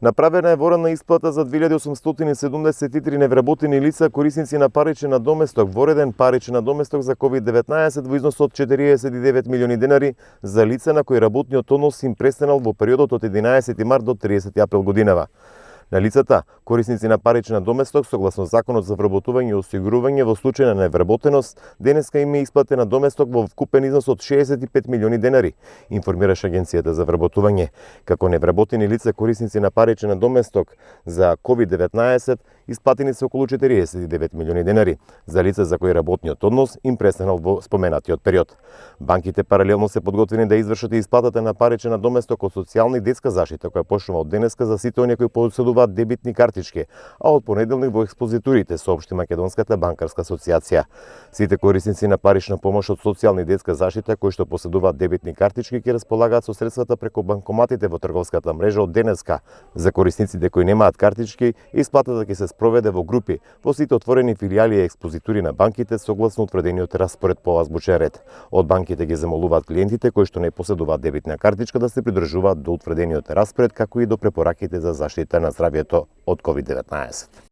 Направена е воредна исплата за 2873 невработени лица корисници на паричен надоместок, вореден паричен надоместок за COVID-19 во износ од 49 милиони денари за лица на кои работниот однос им престанал во периодот од 11 март до 30 април годинава. На лицата, корисници на паричен надоместок, согласно Законот за вработување и осигурување во случај на невработеност, денеска им е исплатен надоместок во вкупен износ од 65 милиони денари, информираше Агенцијата за вработување. Како невработени лица корисници на паричен надоместок за COVID-19, исплатени се околу 49 милиони денари за лица за кои работниот однос им престанал во споменатиот период. Банките паралелно се подготвени да извршат и исплатата на паричен надоместок од социјална и детска заштита, која почнува од денеска за сите оние кои поседуваат дебитни картички, а од понеделник во експозитурите, соопшти Македонската банкарска асоциација. Сите корисници на парична помош од социјална и детска заштита кои што поседуваат дебитни картички ќе располагаат со средствата преку банкоматите во трговската мрежа од денеска. За корисниците кои немаат картички, исплатата ќе се спроведе во групи во сите отворени филијали и експозитури на банките согласно утврдениот распоред по азбучен ред. Од банките ги замолуваат клиентите кои што не поседуваат дебитна картичка да се придржуваат до утврдениот распоред, како и до препораките за заштита на здравјето од COVID-19.